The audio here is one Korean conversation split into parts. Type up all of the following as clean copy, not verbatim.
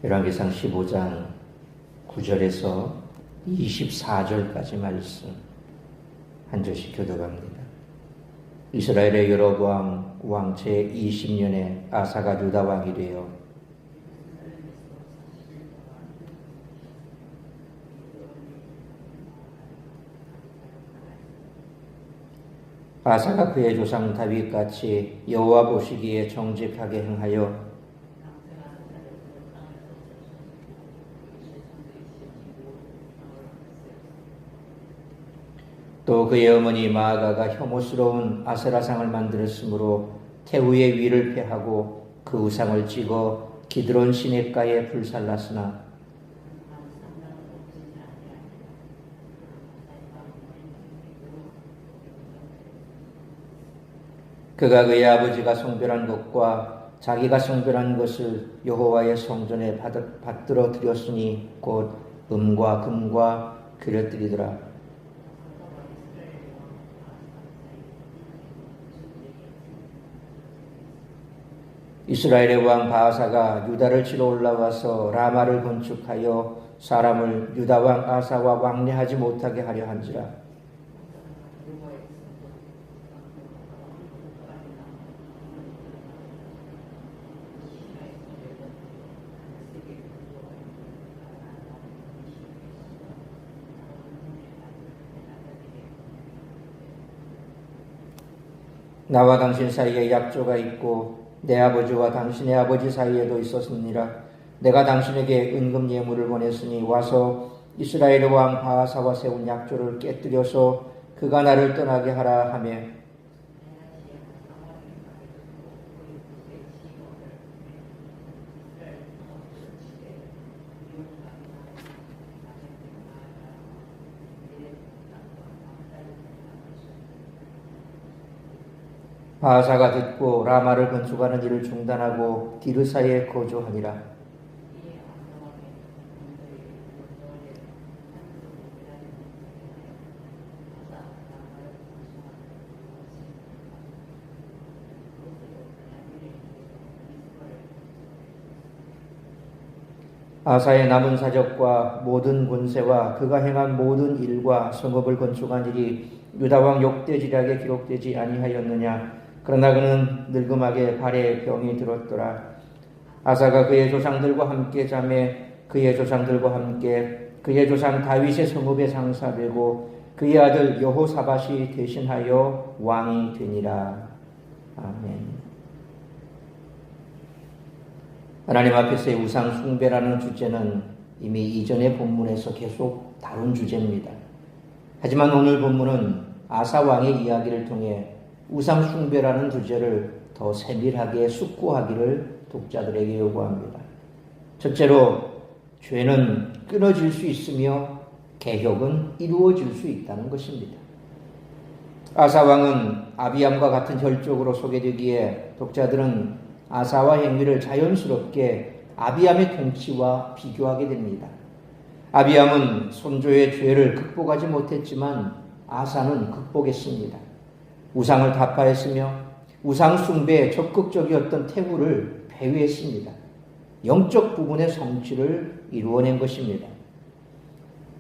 열왕기상 15장 9절에서 24절까지 말씀 한 절씩 교독합니다. 이스라엘의 여로보암 왕 제20년에 아사가 유다 왕이 되어 아사가 그의 조상 다윗같이 여호와 보시기에 정직하게 행하여 또 그의 어머니 마아가가 혐오스러운 아세라상을 만들었으므로 태우의 위를 패하고 그 우상을 찍어 기드론 시냇가에 불살랐으나 그가 그의 아버지가 성별한 것과 자기가 성별한 것을 여호와의 성전에 받들어 드렸으니 곧 금과 금과 그릇들이더라. 이스라엘의 왕 바아사가 유다를 치러 올라와서 라마를 건축하여 사람을 유다 왕 아사와 왕래하지 못하게 하려 한지라. 나와 당신 사이에 약조가 있고 내 아버지와 당신의 아버지 사이에도 있었느니라. 내가 당신에게 은금 예물을 보냈으니 와서 이스라엘의 왕 바아사와 세운 약조를 깨뜨려서 그가 나를 떠나게 하라 하며 바아사가 듣고 라마를 건축하는 일을 중단하고 디르사에 거주하니라. 아사의 남은 사적과 모든 권세와 그가 행한 모든 일과 성읍을 건축한 일이 유다왕 역대지략에 기록되지 아니하였느냐. 그러나 그는 늙음하게 발에 병이 들었더라. 아사가 그의 조상들과 함께 자매 그의 조상들과 함께 그의 조상 다윗의 성읍에 장사되고 그의 아들 여호사밧이 대신하여 왕이 되니라. 아멘. 하나님 앞에서의 우상 숭배라는 주제는 이미 이전의 본문에서 계속 다룬 주제입니다. 하지만 오늘 본문은 아사 왕의 이야기를 통해 우상 숭배라는 주제를 더 세밀하게 숙고하기를 독자들에게 요구합니다. 첫째로 죄는 끊어질 수 있으며 개혁은 이루어질 수 있다는 것입니다. 아사 왕은 아비암과 같은 혈족으로 소개되기에 독자들은 아사와 행위를 자연스럽게 아비암의 통치와 비교하게 됩니다. 아비암은 손조의 죄를 극복하지 못했지만 아사는 극복했습니다. 우상을 타파했으며 우상 숭배에 적극적이었던 태후를 폐위했습니다. 영적 부분의 성취를 이루어낸 것입니다.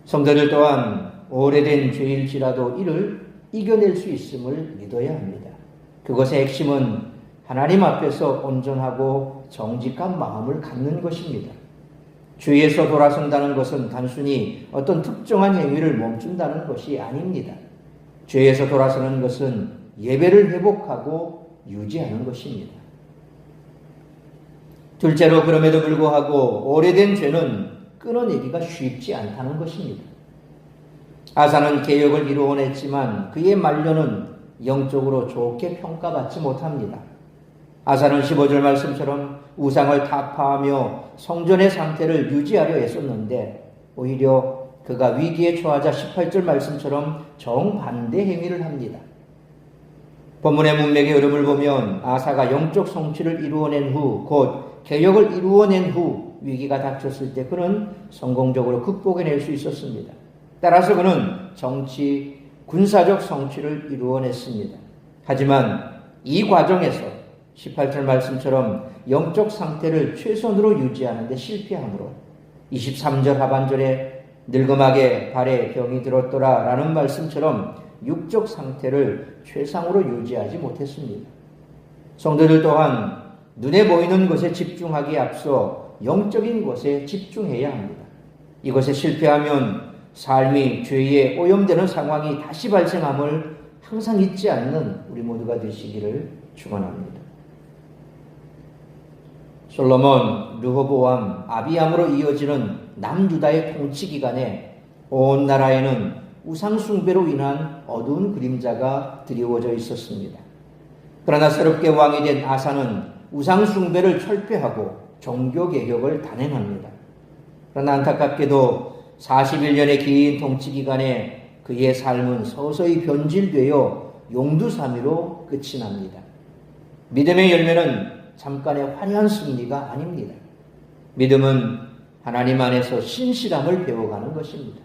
성도들 또한 오래된 죄일지라도 이를 이겨낼 수 있음을 믿어야 합니다. 그것의 핵심은 하나님 앞에서 온전하고 정직한 마음을 갖는 것입니다. 죄에서 돌아선다는 것은 단순히 어떤 특정한 행위를 멈춘다는 것이 아닙니다. 죄에서 돌아서는 것은 예배를 회복하고 유지하는 것입니다. 둘째로 그럼에도 불구하고 오래된 죄는 끊어내기가 쉽지 않다는 것입니다. 아사는 개혁을 이루어냈지만 그의 만료는 영적으로 좋게 평가받지 못합니다. 아사는 15절 말씀처럼 우상을 타파하며 성전의 상태를 유지하려 애썼는데 오히려 그가 위기에 처하자 18절 말씀처럼 정반대 행위를 합니다. 본문의 문맥의 흐름을 보면 아사가 영적 성취를 이루어낸 후, 곧 개혁을 이루어낸 후 위기가 닥쳤을 때 그는 성공적으로 극복해낼 수 있었습니다. 따라서 그는 정치, 군사적 성취를 이루어냈습니다. 하지만 이 과정에서 18절 말씀처럼 영적 상태를 최선으로 유지하는 데 실패하므로 23절 하반절에 늙음하게 발에 병이 들었더라 라는 말씀처럼 육적 상태를 최상으로 유지하지 못했습니다. 성도들 또한 눈에 보이는 것에 집중하기에 앞서 영적인 것에 집중해야 합니다. 이것에 실패하면 삶이 죄에 오염되는 상황이 다시 발생함을 항상 잊지 않는 우리 모두가 되시기를 축원합니다. 솔로몬, 르호보암, 아비암으로 이어지는 남유다의 통치 기간에 온 나라에는 우상 숭배로 인한 어두운 그림자가 드리워져 있었습니다. 그러나 새롭게 왕이 된 아사는 우상 숭배를 철폐하고 종교 개혁을 단행합니다. 그러나 안타깝게도 41년의 긴 통치 기간에 그의 삶은 서서히 변질되어 용두사미로 끝이 납니다. 믿음의 열매는 잠깐의 화려한 승리가 아닙니다. 믿음은 하나님 안에서 신실함을 배워가는 것입니다.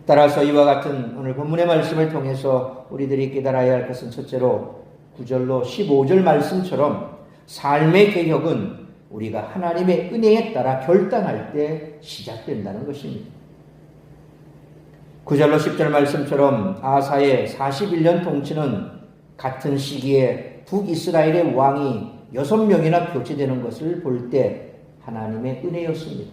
따라서 이와 같은 오늘 본문의 말씀을 통해서 우리들이 깨달아야 할 것은 첫째로 9절로 15절 말씀처럼 삶의 개혁은 우리가 하나님의 은혜에 따라 결단할 때 시작된다는 것입니다. 9절로 10절 말씀처럼 아사의 41년 통치는 같은 시기에 북이스라엘의 왕이 6명이나 교체되는 것을 볼 때 하나님의 은혜였습니다.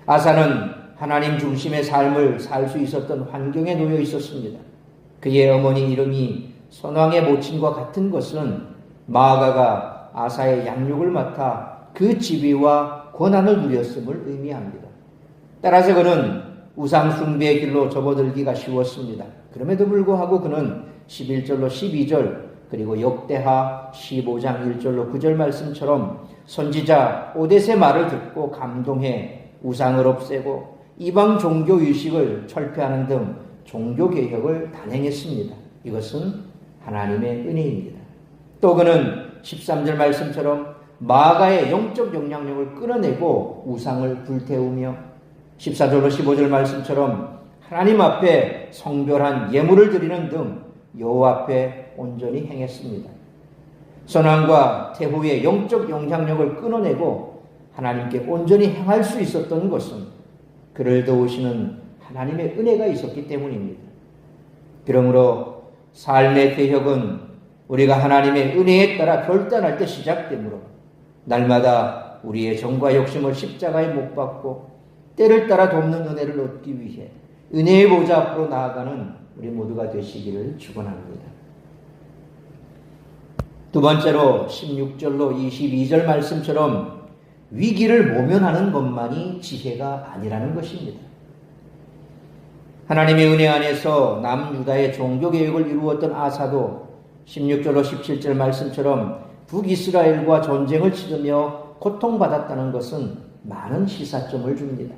아사는 하나님 중심의 삶을 살 수 있었던 환경에 놓여 있었습니다. 그의 어머니 이름이 선왕의 모친과 같은 것은 마아가가 아사의 양육을 맡아 그 지위와 권한을 누렸음을 의미합니다. 따라서 그는 우상 숭배의 길로 접어들기가 쉬웠습니다. 그럼에도 불구하고 그는 11절로 12절 그리고 역대하 15장 1절로 9절 말씀처럼 선지자 오뎃의 말을 듣고 감동해 우상을 없애고 이방 종교 유식을 철폐하는 등 종교 개혁을 단행했습니다. 이것은 하나님의 은혜입니다. 또 그는 13절 말씀처럼 마아가의 영적 영향력을 끌어내고 우상을 불태우며 14절로 15절 말씀처럼 하나님 앞에 성별한 예물을 드리는 등 여호와 앞에 온전히 행했습니다. 선왕과 태후의 영적 영향력을 끊어내고 하나님께 온전히 행할 수 있었던 것은 그를 도우시는 하나님의 은혜가 있었기 때문입니다. 그러므로 삶의 개혁은 우리가 하나님의 은혜에 따라 결단할 때 시작되므로 날마다 우리의 정과 욕심을 십자가에 못 박고 때를 따라 돕는 은혜를 얻기 위해 은혜의 보좌 앞으로 나아가는 우리 모두가 되시기를 축원합니다. 두 번째로 16절로 22절 말씀처럼 위기를 모면하는 것만이 지혜가 아니라는 것입니다. 하나님의 은혜 안에서 남유다의 종교개혁을 이루었던 아사도 16절로 17절 말씀처럼 북이스라엘과 전쟁을 치르며 고통받았다는 것은 많은 시사점을 줍니다.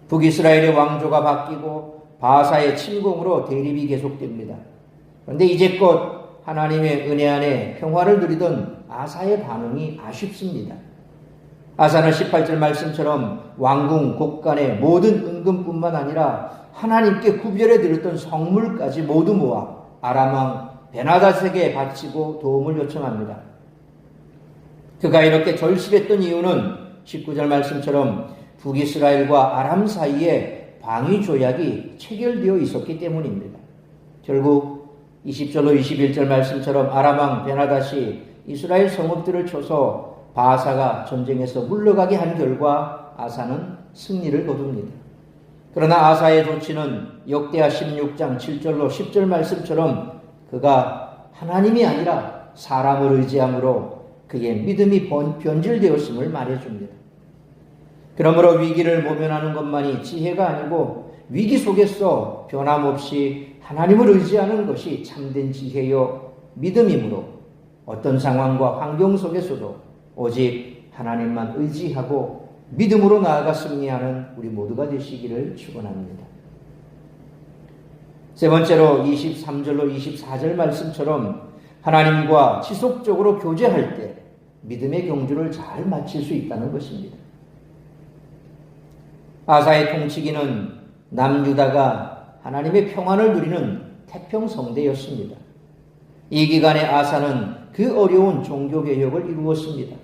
북이스라엘의 왕조가 바뀌고 바사의 침공으로 대립이 계속됩니다. 그런데 이제껏 하나님의 은혜 안에 평화를 누리던 아사의 반응이 아쉽습니다. 아사는 18절 말씀처럼 왕궁 곳간의 모든 은금뿐만 아니라 하나님께 구별해 드렸던 성물까지 모두 모아 아람왕 베나닷에게 바치고 도움을 요청합니다. 그가 이렇게 절실했던 이유는 19절 말씀처럼 북이스라엘과 아람 사이에 방위 조약이 체결되어 있었기 때문입니다. 결국 20절로 21절 말씀처럼 아람왕 베나닷이 이스라엘 성읍들을 쳐서 바사가 전쟁에서 물러가게 한 결과 아사는 승리를 거둡니다. 그러나 아사의 조치는 역대하 16장 7절로 10절 말씀처럼 그가 하나님이 아니라 사람을 의지함으로 그의 믿음이 변질되었음을 말해줍니다. 그러므로 위기를 모면하는 것만이 지혜가 아니고 위기 속에서 변함없이 하나님을 의지하는 것이 참된 지혜요 믿음이므로 어떤 상황과 환경 속에서도 오직 하나님만 의지하고 믿음으로 나아가 승리하는 우리 모두가 되시기를 축원합니다. 세 번째로 23절로 24절 말씀처럼 하나님과 지속적으로 교제할 때 믿음의 경주를 잘 마칠 수 있다는 것입니다. 아사의 통치기는 남유다가 하나님의 평안을 누리는 태평성대였습니다. 이 기간에 아사는 그 어려운 종교개혁을 이루었습니다.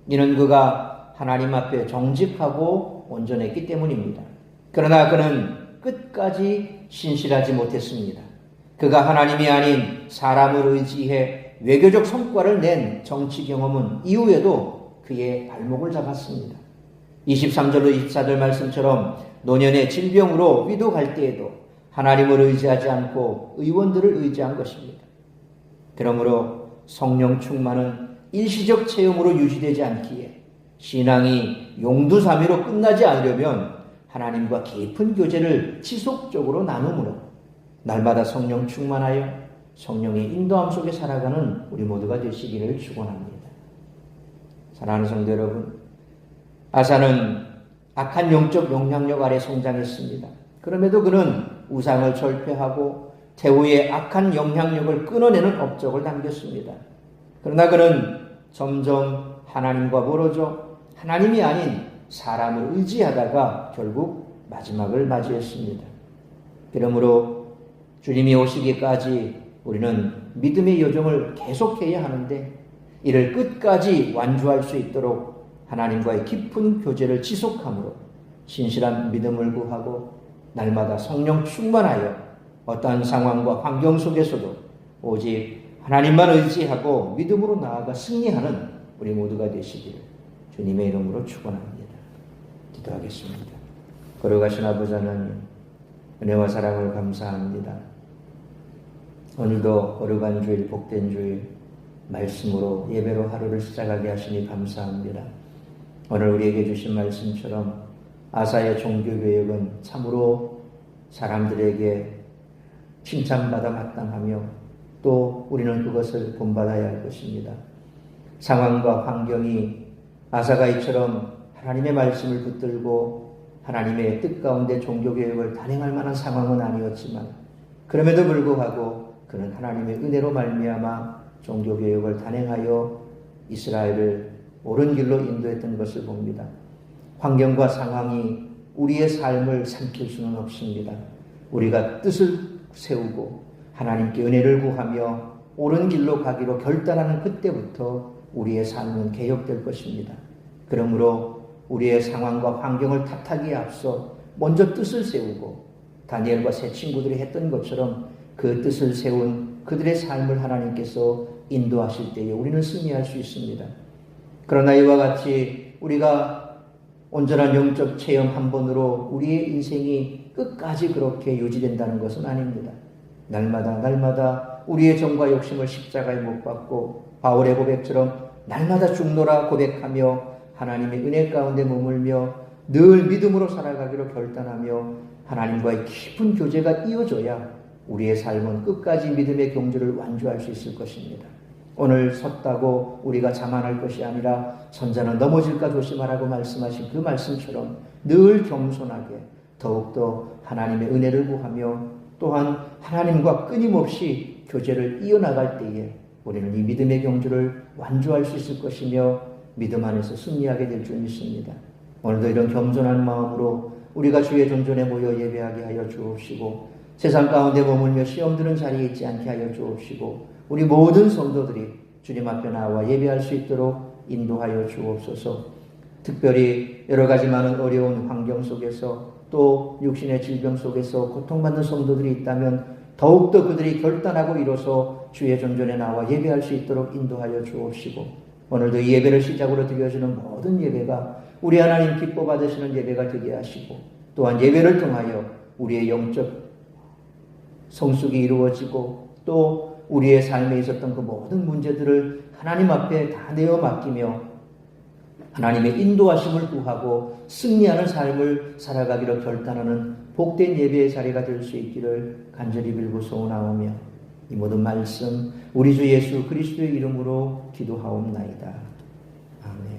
이는 그가 하나님 앞에 정직하고 온전했기 때문입니다. 그러나 그는 끝까지 신실하지 못했습니다. 그가 하나님이 아닌 사람을 의지해 외교적 성과를 낸 정치 경험은 이후에도 그의 발목을 잡았습니다. 23절로 24절 말씀처럼 노년의 질병으로 위독할 때에도 하나님을 의지하지 않고 의원들을 의지한 것입니다. 그러므로 성령 충만은 일시적 체험으로 유지되지 않기에 신앙이 용두사미로 끝나지 않으려면 하나님과 깊은 교제를 지속적으로 나누므로 날마다 성령 충만하여 성령의 인도함 속에 살아가는 우리 모두가 되시기를 축원합니다. 사랑하는 성도 여러분, 아사는 악한 영적 영향력 아래 성장했습니다. 그럼에도 그는 우상을 절폐하고 태후의 악한 영향력을 끊어내는 업적을 남겼습니다. 그러나 그는 점점 하나님과 멀어져 하나님이 아닌 사람을 의지하다가 결국 마지막을 맞이했습니다. 그러므로 주님이 오시기까지 우리는 믿음의 여정을 계속해야 하는데 이를 끝까지 완주할 수 있도록 하나님과의 깊은 교제를 지속함으로 신실한 믿음을 구하고 날마다 성령 충만하여 어떠한 상황과 환경 속에서도 오직 하나님만 의지하고 믿음으로 나아가 승리하는 우리 모두가 되시기를 주님의 이름으로 축원합니다. 기도하겠습니다. 거룩하신 아버지 하나님, 은혜와 사랑을 감사합니다. 오늘도 거룩한 주일, 복된 주일 말씀으로 예배로 하루를 시작하게 하시니 감사합니다. 오늘 우리에게 주신 말씀처럼 아사의 종교개혁은 참으로 사람들에게 칭찬받아 마땅하며 또 우리는 그것을 본받아야 할 것입니다. 상황과 환경이 아사가 이처럼 하나님의 말씀을 붙들고 하나님의 뜻 가운데 종교개혁을 단행할 만한 상황은 아니었지만 그럼에도 불구하고 그는 하나님의 은혜로 말미암아 종교개혁을 단행하여 이스라엘을 옳은 길로 인도했던 것을 봅니다. 환경과 상황이 우리의 삶을 삼킬 수는 없습니다. 우리가 뜻을 세우고 하나님께 은혜를 구하며 옳은 길로 가기로 결단하는 그때부터 우리의 삶은 개혁될 것입니다. 그러므로 우리의 상황과 환경을 탓하기에 앞서 먼저 뜻을 세우고 다니엘과 세 친구들이 했던 것처럼 그 뜻을 세운 그들의 삶을 하나님께서 인도하실 때에 우리는 승리할 수 있습니다. 그러나 이와 같이 우리가 온전한 영적 체험 한 번으로 우리의 인생이 끝까지 그렇게 유지된다는 것은 아닙니다. 날마다 우리의 정과 욕심을 십자가에 못 박고 바울의 고백처럼 날마다 죽노라 고백하며 하나님의 은혜 가운데 머물며 늘 믿음으로 살아가기로 결단하며 하나님과의 깊은 교제가 이어져야 우리의 삶은 끝까지 믿음의 경주를 완주할 수 있을 것입니다. 오늘 섰다고 우리가 자만할 것이 아니라 선자는 넘어질까 조심하라고 말씀하신 그 말씀처럼 늘 겸손하게 더욱더 하나님의 은혜를 구하며 또한 하나님과 끊임없이 교제를 이어나갈 때에 우리는 이 믿음의 경주를 완주할 수 있을 것이며 믿음 안에서 승리하게 될 줄 믿습니다. 오늘도 이런 겸손한 마음으로 우리가 주의 존전에 모여 예배하게 하여 주옵시고 세상 가운데 머물며 시험 드는 자리에 있지 않게 하여 주옵시고 우리 모든 성도들이 주님 앞에 나와 예배할 수 있도록 인도하여 주옵소서. 특별히 여러 가지 많은 어려운 환경 속에서 또 육신의 질병 속에서 고통받는 성도들이 있다면 더욱더 그들이 결단하고 일어서 주의 존전에 나와 예배할 수 있도록 인도하여 주옵시고 오늘도 이 예배를 시작으로 드려지는 모든 예배가 우리 하나님 기뻐 받으시는 예배가 되게 하시고 또한 예배를 통하여 우리의 영적 성숙이 이루어지고 또 우리의 삶에 있었던 그 모든 문제들을 하나님 앞에 다 내어 맡기며 하나님의 인도하심을 구하고 승리하는 삶을 살아가기로 결단하는 복된 예배의 자리가 될 수 있기를 간절히 빌고 소원하오며 이 모든 말씀 우리 주 예수 그리스도의 이름으로 기도하옵나이다. 아멘.